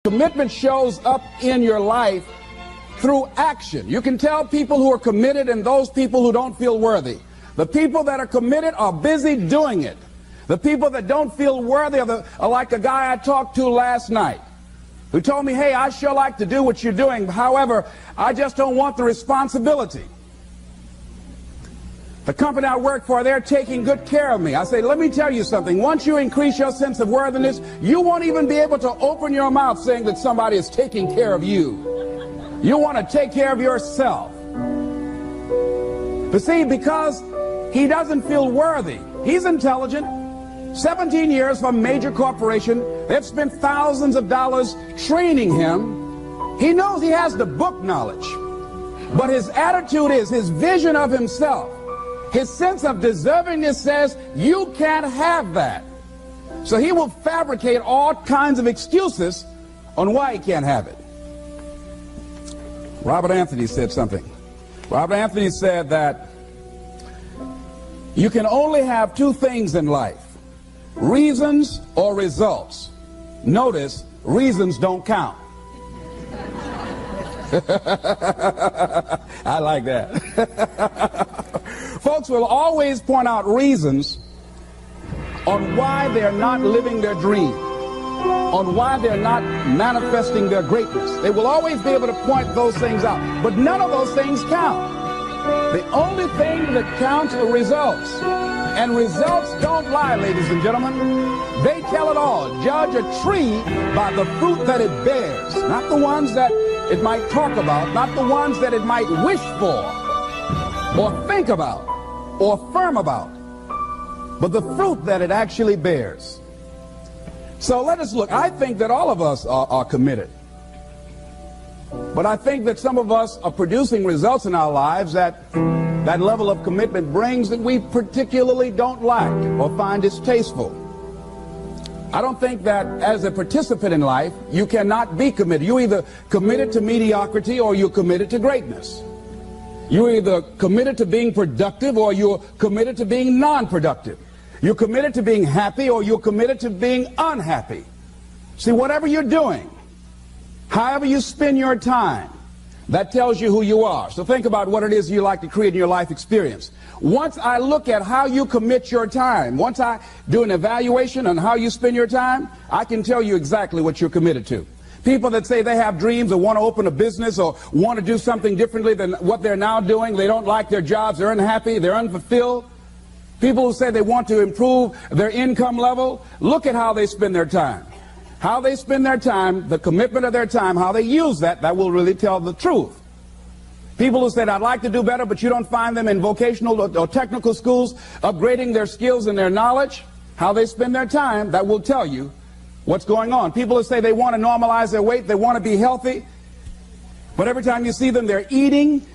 Commitment shows up in your life through action. You can tell people who are committed and those people who don't feel worthy. The people that are committed are busy doing it. The people that don't feel worthy are like a guy I talked to last night who told me, hey, I sure like to do what you're doing. However, I just don't want the responsibility. The company I work for, they're taking good care of me. I say, let me tell you something. Once you increase your sense of worthiness, you won't even be able to open your mouth saying that somebody is taking care of you. You want to take care of yourself. But see, because he doesn't feel worthy, he's intelligent. 17 years for a major corporation. They've spent thousands of dollars training him. He knows he has the book knowledge. But his attitude is, his vision of himself, his sense of deservingness says, you can't have that. So he will fabricate all kinds of excuses on why he can't have it. Robert Anthony said something. Robert Anthony said that you can only have two things in life, reasons or results. Notice, reasons don't count. I like that. Folks will always point out reasons on why they're not living their dream, on why they're not manifesting their greatness. They will always be able to point those things out, but none of those things count. The only thing that counts are results, and results don't lie, ladies and gentlemen. They tell it all. Judge a tree by the fruit that it bears, not the ones that it might talk about, not the ones that it might wish for or think about or affirm about, but the fruit that it actually bears. So let us look. I think that all of us are committed, but I think that some of us are producing results in our lives that level of commitment brings that we particularly don't like or find distasteful. I don't think that as a participant in life, you cannot be committed. You're either committed to mediocrity or you're committed to greatness. You're either committed to being productive or you're committed to being non-productive. You're committed to being happy or you're committed to being unhappy. See, whatever you're doing, however you spend your time, that tells you who you are. So think about what it is you like to create in your life experience. Once I look at how you commit your time, once I do an evaluation on how you spend your time, I can tell you exactly what you're committed to. People that say they have dreams or want to open a business or want to do something differently than what they're now doing, they don't like their jobs, they're unhappy, they're unfulfilled. People who say they want to improve their income level, look at how they spend their time. How they spend their time, the commitment of their time, how they use that will really tell the truth. People who said, I'd like to do better, but you don't find them in vocational or technical schools upgrading their skills and their knowledge, how they spend their time, that will tell you what's going on. People who say they want to normalize their weight, they want to be healthy, but every time you see them, they're eating,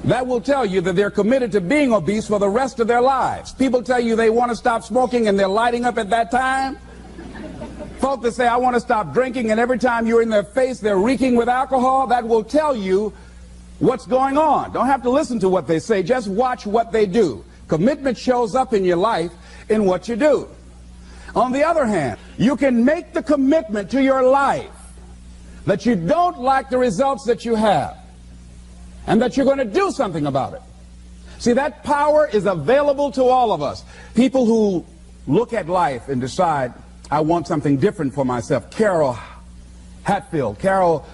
that will tell you that they're committed to being obese for the rest of their lives. People tell you they want to stop smoking and they're lighting up at that time. Folks that say, I want to stop drinking, and every time you're in their face, they're reeking with alcohol, that will tell you what's going on. Don't have to listen to what they say, just watch what they do. Commitment shows up in your life in what you do. On the other hand, you can make the commitment to your life that you don't like the results that you have and that you're going to do something about it. See, that power is available to all of us. People who look at life and decide, I want something different for myself. Carol Hatfield. Carol,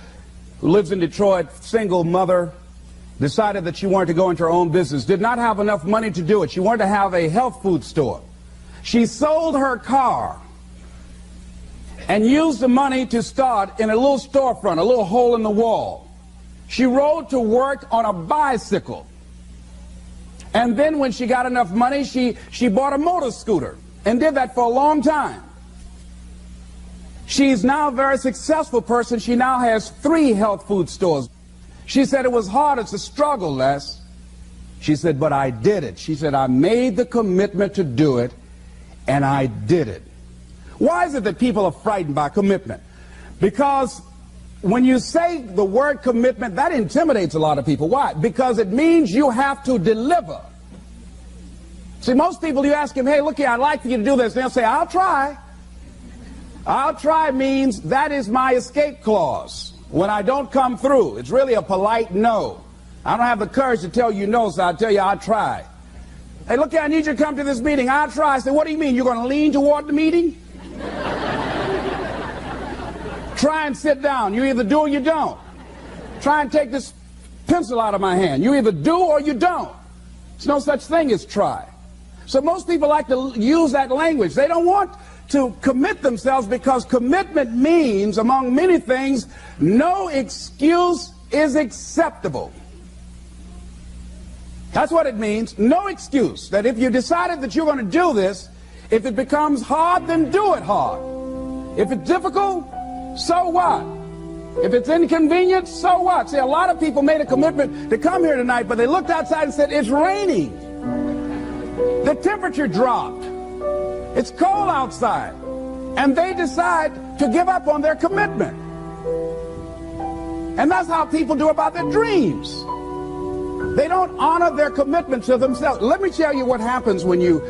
who lives in Detroit, single mother, decided that she wanted to go into her own business, did not have enough money to do it. She wanted to have a health food store. She sold her car and used the money to start in a little storefront, a little hole in the wall. She rode to work on a bicycle. And then when she got enough money, she bought a motor scooter and did that for a long time. She's now a very successful person. She now has 3 health food stores. She said it was hard. It's a struggle, Les. She said, but I did it. She said, I made the commitment to do it, and I did it. Why is it that people are frightened by commitment? Because when you say the word commitment, that intimidates a lot of people. Why? Because it means you have to deliver. See, most people, you ask them, hey, look here, I'd like for you to do this. They'll say, I'll try. I'll try means that is my escape clause. When I don't come through, it's really a polite no. I don't have the courage to tell you no, so I'll tell you I'll try. Hey, look here, I need you to come to this meeting. I'll try. I say, what do you mean? You're going to lean toward the meeting? Try and sit down. You either do or you don't. Try and take this pencil out of my hand. You either do or you don't. There's no such thing as try. So most people like to use that language. They don't want to commit themselves because commitment means, among many things, no excuse is acceptable. That's what it means. No excuse. That if you decided that you're going to do this, if it becomes hard, then do it hard. If it's difficult, so what? If it's inconvenient, so what? See, a lot of people made a commitment to come here tonight, but they looked outside and said, it's raining. The temperature dropped. It's cold outside. And they decide to give up on their commitment. And that's how people do about their dreams. They don't honor their commitment to themselves. Let me tell you what happens when you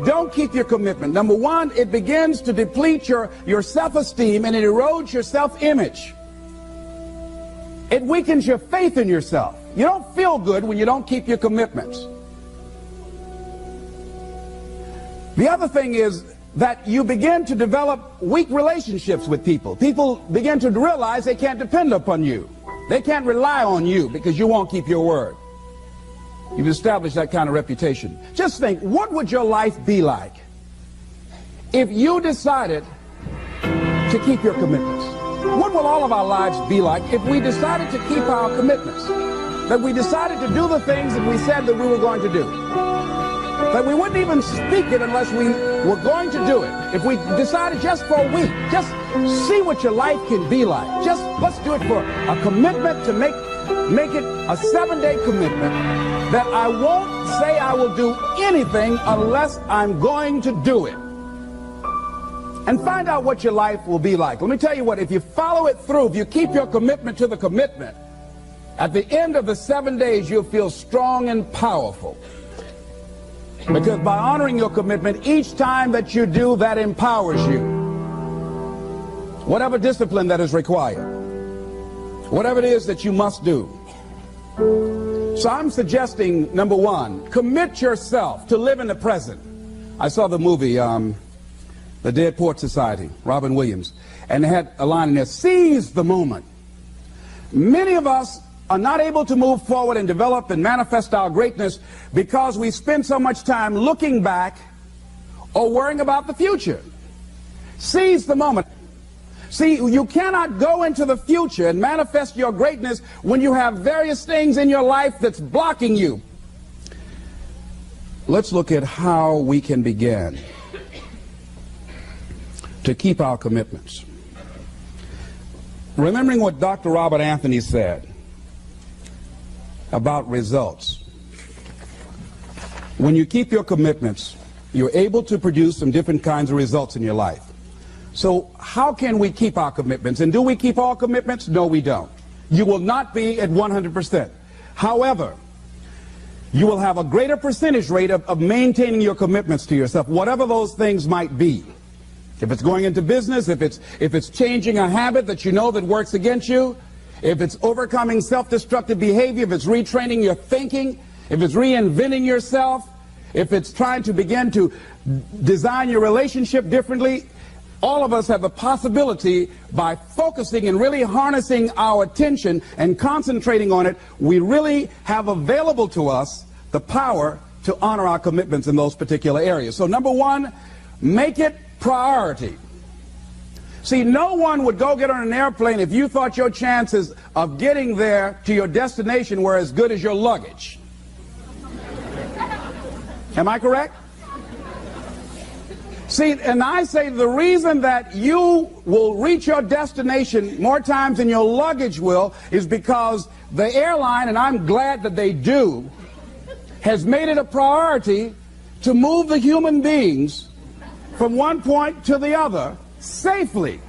don't keep your commitment. Number one, it begins to deplete your self-esteem and it erodes your self-image. It weakens your faith in yourself. You don't feel good when you don't keep your commitments. The other thing is that you begin to develop weak relationships with people. People begin to realize they can't depend upon you. They can't rely on you because you won't keep your word. You've established that kind of reputation. Just think, what would your life be like if you decided to keep your commitments? What will all of our lives be like if we decided to keep our commitments? That we decided to do the things that we said that we were going to do. That we wouldn't even speak it unless we were going to do it. If we decided just for a week, just see what your life can be like. Just let's do it for a commitment to make it a 7-day commitment that I won't say I will do anything unless I'm going to do it. And find out what your life will be like. Let me tell you what, if you follow it through, if you keep your commitment to the commitment, at the end of the 7 days, you'll feel strong and powerful. Because by honoring your commitment, each time that you do, that empowers you. Whatever discipline that is required. Whatever it is that you must do. So I'm suggesting, number one, commit yourself to live in the present. I saw the movie, The Dead Poets Society, Robin Williams, and they had a line in there, seize the moment. Many of us are not able to move forward and develop and manifest our greatness because we spend so much time looking back or worrying about the future. Seize the moment. See, you cannot go into the future and manifest your greatness when you have various things in your life that's blocking you. Let's look at how we can begin to keep our commitments. Remembering what Dr. Robert Anthony said about results. When you keep your commitments, you're able to produce some different kinds of results in your life. So how can we keep our commitments? And do we keep all commitments? No, we don't. You will not be at 100%. However, you will have a greater percentage rate of maintaining your commitments to yourself, whatever those things might be. If it's going into business, if it's changing a habit that you know that works against you, if it's overcoming self-destructive behavior, if it's retraining your thinking, if it's reinventing yourself, if it's trying to begin to design your relationship differently, all of us have the possibility, by focusing and really harnessing our attention and concentrating on it, we really have available to us the power to honor our commitments in those particular areas. So number one, make it priority. See, no one would go get on an airplane if you thought your chances of getting there to your destination were as good as your luggage. Am I correct? See, and I say the reason that you will reach your destination more times than your luggage will is because the airline, and I'm glad that they do, has made it a priority to move the human beings from one point to the other safely,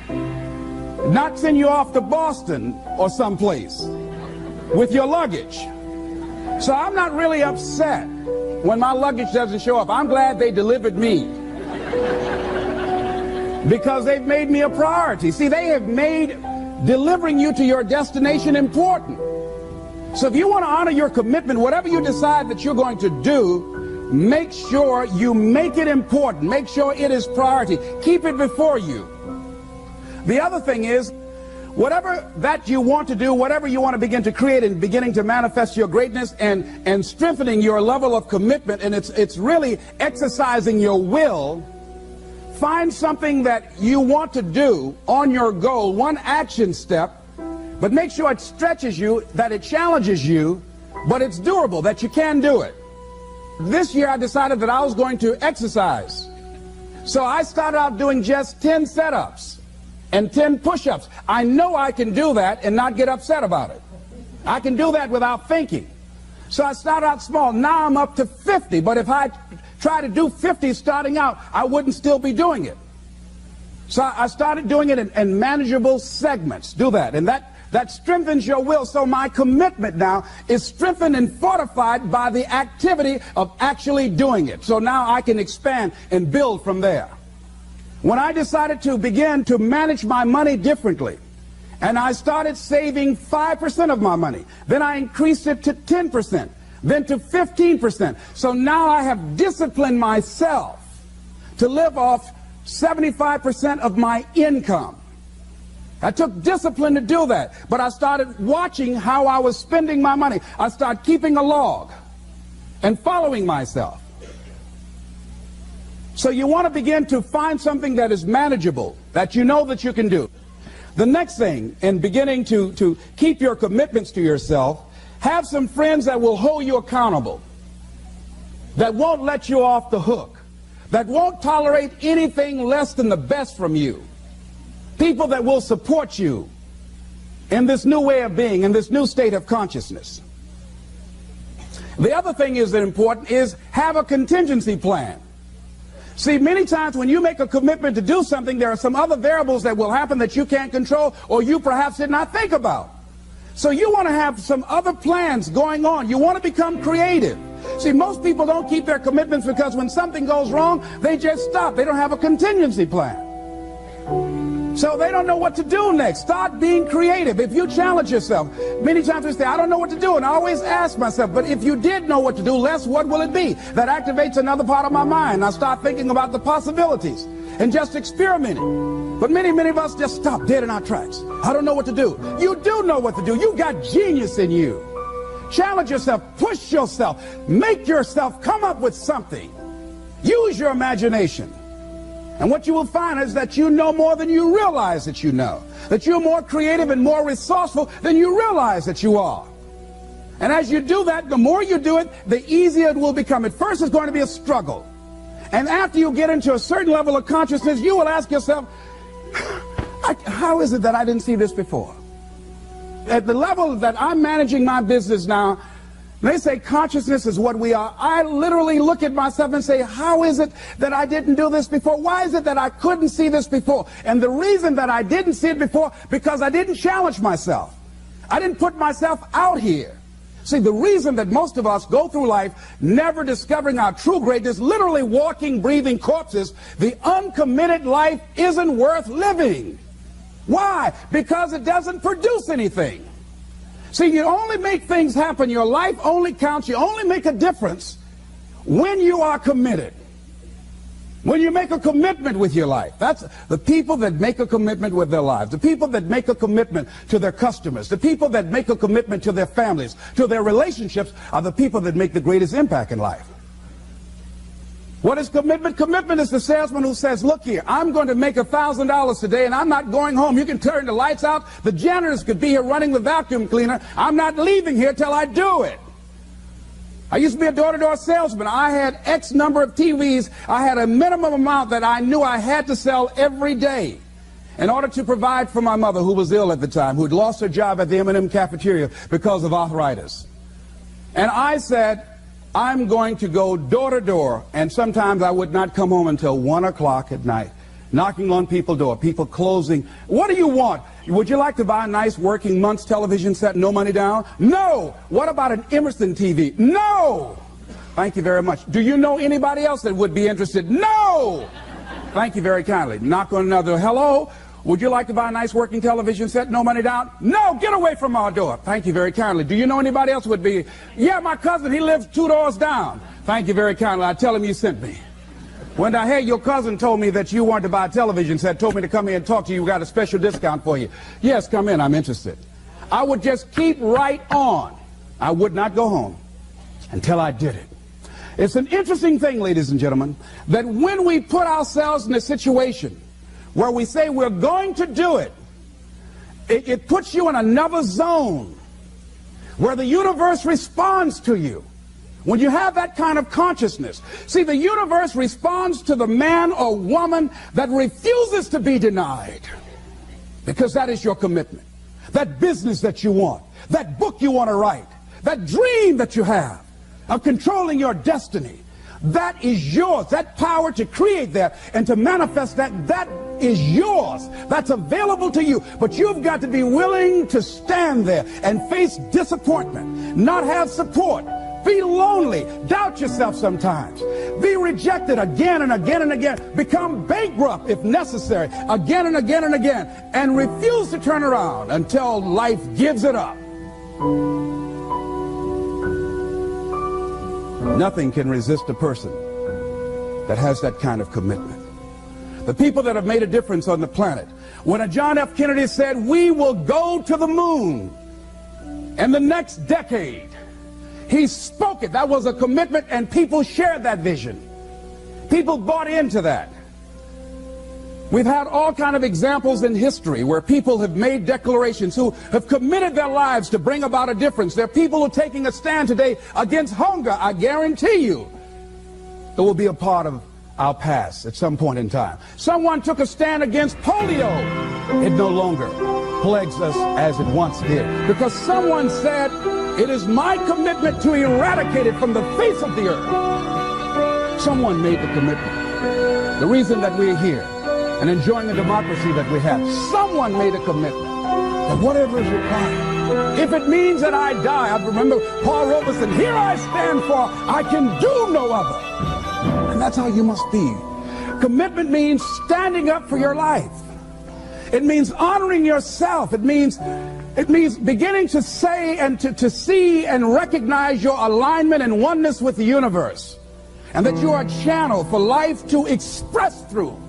not send you off to Boston or someplace with your luggage. So I'm not really upset when my luggage doesn't show up. I'm glad they delivered me. because they've made me a priority. See, they have made delivering you to your destination important. So if you want to honor your commitment, whatever you decide that you're going to do, make sure you make it important. Make sure it is priority. Keep it before you. The other thing is, whatever that you want to do, whatever you want to begin to create and beginning to manifest your greatness and strengthening your level of commitment, and it's really exercising your will. Find something that you want to do on your goal, one action step, but make sure it stretches you, that it challenges you, but it's doable, that you can do it. This year I decided that I was going to exercise. So I started out doing just 10 setups and 10 push-ups. I know I can do that and not get upset about it. I can do that without thinking. So I started out small. Now I'm up to 50, but if I try to do 50 starting out, I wouldn't still be doing it. So I started doing it in manageable segments. Do that, and that strengthens your will. So my commitment now is strengthened and fortified by the activity of actually doing it. So now I can expand and build from there. When I decided to begin to manage my money differently, and I started saving 5% of my money, then I increased it to 10%, then to 15%. So now I have disciplined myself to live off 75% of my income. I took discipline to do that, but I started watching how I was spending my money. I started keeping a log and following myself. So you want to begin to find something that is manageable, that you know that you can do. The next thing, in beginning to keep your commitments to yourself, have some friends that will hold you accountable, that won't let you off the hook, that won't tolerate anything less than the best from you. People that will support you in this new way of being, in this new state of consciousness. The other thing is that important is have a contingency plan. See, many times when you make a commitment to do something, there are some other variables that will happen that you can't control or you perhaps did not think about. So you want to have some other plans going on. You want to become creative. See, most people don't keep their commitments because when something goes wrong, they just stop. They don't have a contingency plan. So they don't know what to do next. Start being creative. If you challenge yourself, many times we say, I don't know what to do. And I always ask myself, but if you did know what to do, Les, what will it be? That activates another part of my mind. I start thinking about the possibilities and just experimenting. But many of us just stop dead in our tracks. I don't know what to do. You do know what to do. You got genius in you. Challenge yourself. Push yourself. Make yourself come up with something. Use your imagination. And what you will find is that you know more than you realize that you know. That you're more creative and more resourceful than you realize that you are. And as you do that, the more you do it, the easier it will become. At first, it's going to be a struggle. And after you get into a certain level of consciousness, you will ask yourself, how is it that I didn't see this before? At the level that I'm managing my business now, they say consciousness is what we are. I literally look at myself and say, how is it that I didn't do this before? Why is it that I couldn't see this before? And the reason that I didn't see it before, because I didn't challenge myself. I didn't put myself out here. See, the reason that most of us go through life never discovering our true greatness, literally walking, breathing corpses, the uncommitted life isn't worth living. Why? Because it doesn't produce anything. See, you only make things happen. Your life only counts. You only make a difference when you are committed. When you make a commitment with your life. That's the people that make a commitment with their lives. The people that make a commitment to their customers. The people that make a commitment to their families, to their relationships, are the people that make the greatest impact in life. What is commitment? Commitment is the salesman who says, look here, I'm going to make $1,000 today and I'm not going home. You can turn the lights out. The janitors could be here running the vacuum cleaner. I'm not leaving here till I do it. I used to be a door-to-door salesman. I had X number of TVs. I had a minimum amount that I knew I had to sell every day in order to provide for my mother, who was ill at the time, who had lost her job at the M&M cafeteria because of arthritis. And I said, I'm going to go door to door, and sometimes I would not come home until 1 o'clock at night, knocking on people's door, people closing. What do you want? Would you like to buy a nice working month's television set, no money down? No. What about an Emerson TV? No. Thank you very much. Do you know anybody else that would be interested? No. Thank you very kindly. Knock on another. Hello? Would you like to buy a nice working television set? No money down? No, get away from our door. Thank you very kindly. Do you know anybody else would be? Yeah, my cousin, he lives 2 doors down. Thank you very kindly. I tell him you sent me. When I heard your cousin told me that you wanted to buy a television set, told me to come here and talk to you, we got a special discount for you. Yes, come in, I'm interested. I would just keep right on. I would not go home until I did it. It's an interesting thing, ladies and gentlemen, that when we put ourselves in a situation where we say we're going to do it, it puts you in another zone where the universe responds to you. When you have that kind of consciousness, see, the universe responds to the man or woman that refuses to be denied, because that is your commitment. That business that you want, that book you want to write, that dream that you have of controlling your destiny, that is yours. That power to create that and to manifest that, that is yours. That's available to you. But you've got to be willing to stand there and face disappointment, not have support, be lonely, doubt yourself sometimes, be rejected again and again and again, become bankrupt if necessary, again and again and again, and refuse to turn around until life gives it up. Nothing can resist a person that has that kind of commitment. The people that have made a difference on the planet. When a John F. Kennedy said, we will go to the moon in the next decade, he spoke it. That was a commitment, and people shared that vision. People bought into that. We've had all kind of examples in history where people have made declarations, who have committed their lives to bring about a difference. There are people who are taking a stand today against hunger. I guarantee you it will be a part of our past at some point in time. Someone took a stand against polio. It no longer plagues us as it once did, because someone said, it is my commitment to eradicate it from the face of the earth. Someone made the commitment. The reason that we're here and enjoying the democracy that we have, someone made a commitment that whatever is required, if it means that I die. I remember Paul Robeson, here I stand, for I can do no other. And that's how you must be. Commitment means standing up for your life. It means honoring yourself. It means beginning to say and to see and recognize your alignment and oneness with the universe, and that you are a channel for life to express through.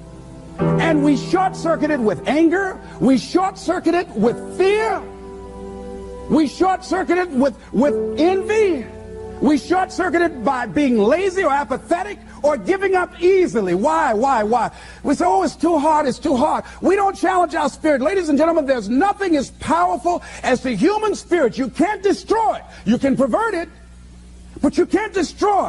And we short-circuit it with anger. We short-circuit it with fear. We short-circuit it with envy. We short-circuit it by being lazy or apathetic or giving up easily. Why? We say, oh, it's too hard, it's too hard. We don't challenge our spirit. Ladies and gentlemen, there's nothing as powerful as the human spirit. You can't destroy it. You can pervert it, but you can't destroy it.